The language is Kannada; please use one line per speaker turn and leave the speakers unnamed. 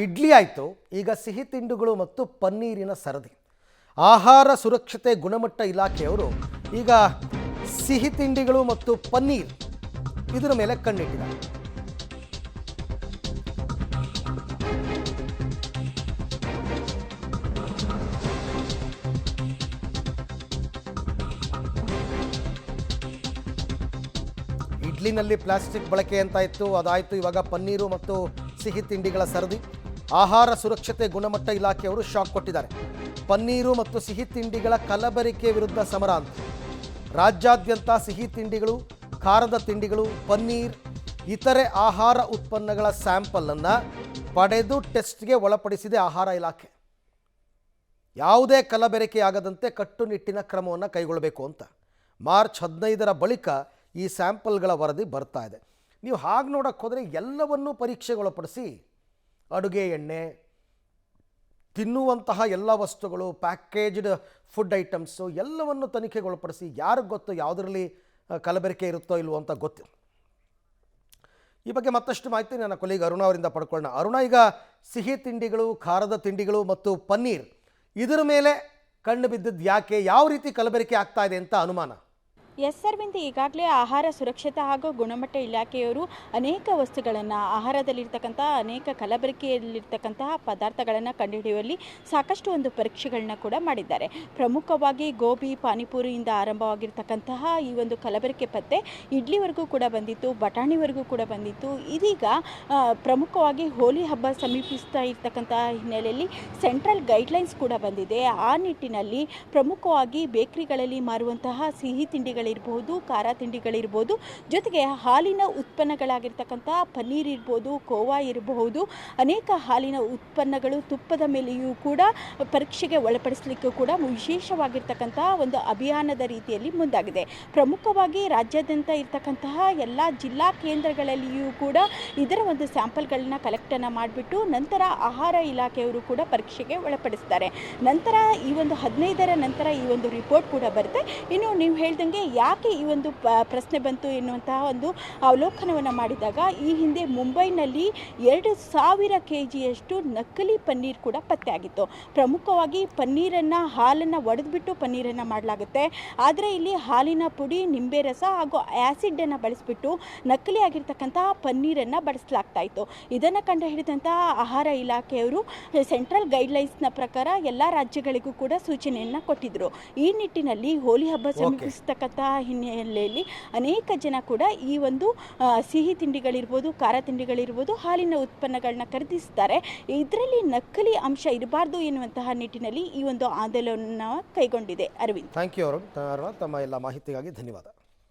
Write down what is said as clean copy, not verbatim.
ಇಡ್ಲಿ ಆಯಿತು, ಈಗ ಸಿಹಿ ತಿಂಡಿಗಳು ಮತ್ತು ಪನ್ನೀರಿನ ಸರದಿ. ಆಹಾರ ಸುರಕ್ಷತೆ ಗುಣಮಟ್ಟ ಇಲಾಖೆಯವರು ಈಗ ಸಿಹಿ ತಿಂಡಿಗಳು ಮತ್ತು ಪನ್ನೀರ್ ಇದರ ಮೇಲೆ ಕಣ್ಣಿಟ್ಟಿದ್ದಾರೆ. ಇಡ್ಲಿನಲ್ಲಿ ಪ್ಲಾಸ್ಟಿಕ್ ಬಳಕೆ ಅಂತ ಇತ್ತು, ಅದಾಯಿತು. ಇವಾಗ ಪನ್ನೀರು ಮತ್ತು ಸಿಹಿ ತಿಂಡಿಗಳ ಸರದಿ. ಆಹಾರ ಸುರಕ್ಷತೆ ಗುಣಮಟ್ಟ ಇಲಾಖೆಯವರು ಶಾಕ್ ಕೊಟ್ಟಿದ್ದಾರೆ. ಪನ್ನೀರು ಮತ್ತು ಸಿಹಿ ತಿಂಡಿಗಳ ಕಲಬೆರಕೆ ವಿರುದ್ಧ ಸಮರ ಅಂತ ರಾಜ್ಯಾದ್ಯಂತ ಸಿಹಿ ತಿಂಡಿಗಳು, ಖಾರದ ತಿಂಡಿಗಳು, ಪನ್ನೀರ್, ಇತರೆ ಆಹಾರ ಉತ್ಪನ್ನಗಳ ಸ್ಯಾಂಪಲನ್ನು ಪಡೆದು ಟೆಸ್ಟ್ಗೆ ಒಳಪಡಿಸಿದೆ ಆಹಾರ ಇಲಾಖೆ. ಯಾವುದೇ ಕಲಬೆರಕೆಯಾಗದಂತೆ ಕಟ್ಟುನಿಟ್ಟಿನ ಕ್ರಮವನ್ನು ಕೈಗೊಳ್ಳಬೇಕು ಅಂತ ಮಾರ್ಚ್ 15ರ ಬಳಿಕ ಈ ಸ್ಯಾಂಪಲ್ಗಳ ವರದಿ ಬರ್ತಾ ಇದೆ. ನೀವು ಹಾಗೆ ನೋಡೋಕ್ಕೆ ಹೋದರೆ ಎಲ್ಲವನ್ನೂ ಪರೀಕ್ಷೆಗೊಳಪಡಿಸಿ ಅಡುಗೆ ಎಣ್ಣೆ, ತಿನ್ನುವಂತಹ ಎಲ್ಲ ವಸ್ತುಗಳು, ಪ್ಯಾಕೇಜ್ಡ್ ಫುಡ್ ಐಟಮ್ಸು ಎಲ್ಲವನ್ನು ತನಿಖೆಗೊಳಪಡಿಸಿ ಯಾರಿಗೆ ಗೊತ್ತು ಯಾವುದರಲ್ಲಿ ಕಲಬೆರಕೆ ಇರುತ್ತೋ ಇಲ್ವೋ ಅಂತ ಗೊತ್ತು. ಈ ಬಗ್ಗೆ ಮತ್ತಷ್ಟು ಮಾಹಿತಿ ನನ್ನ ಕೊಲೀಗ್ ಅರುಣ ಅವರಿಂದ ಪಡ್ಕೊಳ್ಳೋಣ. ಅರುಣ, ಈಗ ಸಿಹಿ ತಿಂಡಿಗಳು, ಖಾರದ ತಿಂಡಿಗಳು ಮತ್ತು ಪನ್ನೀರ್ ಇದರ ಮೇಲೆ ಕಣ್ಣು ಬಿದ್ದದ್ದು ಯಾಕೆ? ಯಾವ ರೀತಿ ಕಲಬೆರಕೆ ಆಗ್ತಾ ಇದೆ ಅಂತ ಅನುಮಾನ?
ಎಸ್ ಅರವಿಂದ್, ಈಗಾಗಲೇ ಆಹಾರ ಸುರಕ್ಷತೆ ಹಾಗೂ ಗುಣಮಟ್ಟ ಇಲಾಖೆಯವರು ಅನೇಕ ವಸ್ತುಗಳನ್ನು, ಆಹಾರದಲ್ಲಿರ್ತಕ್ಕಂಥ ಅನೇಕ ಕಲಬೆರಕೆಯಲ್ಲಿರ್ತಕ್ಕಂತಹ ಪದಾರ್ಥಗಳನ್ನು ಕಂಡುಹಿಡಿಯುವಲ್ಲಿ ಸಾಕಷ್ಟು ಒಂದು ಪರೀಕ್ಷೆಗಳನ್ನ ಕೂಡ ಮಾಡಿದ್ದಾರೆ. ಪ್ರಮುಖವಾಗಿ ಗೋಬಿ, ಪಾನಿಪುರಿಯಿಂದ ಆರಂಭವಾಗಿರ್ತಕ್ಕಂತಹ ಈ ಒಂದು ಕಲಬೆರಕೆ ಪತ್ತೆ ಇಡ್ಲಿವರೆಗೂ ಕೂಡ ಬಂದಿತ್ತು, ಬಟಾಣಿವರೆಗೂ ಕೂಡ ಬಂದಿತ್ತು. ಇದೀಗ ಪ್ರಮುಖವಾಗಿ ಹೋಲಿ ಹಬ್ಬ ಸಮೀಪಿಸ್ತಾ ಇರ್ತಕ್ಕಂತಹ ಹಿನ್ನೆಲೆಯಲ್ಲಿ ಸೆಂಟ್ರಲ್ ಗೈಡ್ಲೈನ್ಸ್ ಕೂಡ ಬಂದಿದೆ. ಆ ನಿಟ್ಟಿನಲ್ಲಿ ಪ್ರಮುಖವಾಗಿ ಬೇಕರಿಗಳಲ್ಲಿ ಮಾರುವಂತಹ ಸಿಹಿ ತಿಂಡಿಗಳು ಇರಬಹುದು, ಖಾರ ತಿಂಡಿಗಳಿರ್ಬೋದು, ಜೊತೆಗೆ ಹಾಲಿನ ಉತ್ಪನ್ನಗಳಾಗಿರ್ತಕ್ಕಂಥ ಪನ್ನೀರ್ ಇರ್ಬೋದು, ಕೋವಾ ಇರಬಹುದು, ಅನೇಕ ಹಾಲಿನ ಉತ್ಪನ್ನಗಳು, ತುಪ್ಪದ ಮೇಲೆಯೂ ಕೂಡ ಪರೀಕ್ಷೆಗೆ ಒಳಪಡಿಸಲಿಕ್ಕೂ ಕೂಡ ವಿಶೇಷವಾಗಿರ್ತಕ್ಕಂಥ ಒಂದು ಅಭಿಯಾನದ ರೀತಿಯಲ್ಲಿ ಮುಂದಾಗಿದೆ. ಪ್ರಮುಖವಾಗಿ ರಾಜ್ಯಾದ್ಯಂತ ಇರ್ತಕ್ಕಂತಹ ಎಲ್ಲ ಜಿಲ್ಲಾ ಕೇಂದ್ರಗಳಲ್ಲಿಯೂ ಕೂಡ ಇದರ ಒಂದು ಸ್ಯಾಂಪಲ್ಗಳನ್ನ ಕಲೆಕ್ಟನ್ನು ಮಾಡಿಬಿಟ್ಟು ನಂತರ ಆಹಾರ ಇಲಾಖೆಯವರು ಕೂಡ ಪರೀಕ್ಷೆಗೆ ಒಳಪಡಿಸ್ತಾರೆ. ನಂತರ ಈ ಒಂದು 15ರ ನಂತರ ಈ ಒಂದು ರಿಪೋರ್ಟ್ ಕೂಡ ಬರುತ್ತೆ. ಇನ್ನು ನೀವು ಹೇಳ್ದಂಗೆ ಯಾಕೆ ಈ ಒಂದು ಪ್ರಶ್ನೆ ಬಂತು ಎನ್ನುವಂತಹ ಒಂದು ಅವಲೋಕನವನ್ನು ಮಾಡಿದಾಗ ಈ ಹಿಂದೆ ಮುಂಬೈನಲ್ಲಿ 2000 kgಯಷ್ಟು ನಕಲಿ ಪನ್ನೀರ್ ಕೂಡ ಪತ್ತೆಯಾಗಿತ್ತು. ಪ್ರಮುಖವಾಗಿ ಪನ್ನೀರನ್ನು, ಹಾಲನ್ನು ಒಡೆದ್ಬಿಟ್ಟು ಪನ್ನೀರನ್ನು ಮಾಡಲಾಗುತ್ತೆ. ಆದರೆ ಇಲ್ಲಿ ಹಾಲಿನ ಪುಡಿ, ನಿಂಬೆ ರಸ ಹಾಗೂ ಆ್ಯಸಿಡನ್ನು ಬಳಸಿಬಿಟ್ಟು ನಕಲಿ ಆಗಿರ್ತಕ್ಕಂತಹ ಪನ್ನೀರನ್ನು ಬಳಸಲಾಗ್ತಾ ಇತ್ತು. ಇದನ್ನು ಕಂಡುಹಿಡಿದಂತಹ ಆಹಾರ ಇಲಾಖೆಯವರು ಸೆಂಟ್ರಲ್ ಗೈಡ್ಲೈನ್ಸ್ನ ಪ್ರಕಾರ ಎಲ್ಲ ರಾಜ್ಯಗಳಿಗೂ ಕೂಡ ಸೂಚನೆಯನ್ನು ಕೊಟ್ಟಿದ್ದರು. ಈ ನಿಟ್ಟಿನಲ್ಲಿ ಹೋಲಿ ಹಬ್ಬ ಸಮೀಪಿಸತಕ್ಕಂಥ ಹಿನ್ನೆಲೆಯಲ್ಲಿ ಅನೇಕ ಜನ ಕೂಡ ಈ ಒಂದು ಸಿಹಿ ತಿಂಡಿಗಳಿರ್ಬೋದು, ಖಾರ ತಿಂಡಿಗಳಿರ್ಬೋದು, ಹಾಲಿನ ಉತ್ಪನ್ನಗಳನ್ನ ಖರೀದಿಸ್ತಾರೆ. ಇದರಲ್ಲಿ ನಕಲಿ ಅಂಶ ಇರಬಾರ್ದು ಎನ್ನುವಂತಹ ನಿಟ್ಟಿನಲ್ಲಿ ಈ ಒಂದು ಆಂದೋಲನ ಕೈಗೊಂಡಿದೆ. Arvind,
thank you Arun. ತಮ್ಮ ಎಲ್ಲ ಮಾಹಿತಿಗಾಗಿ ಧನ್ಯವಾದ.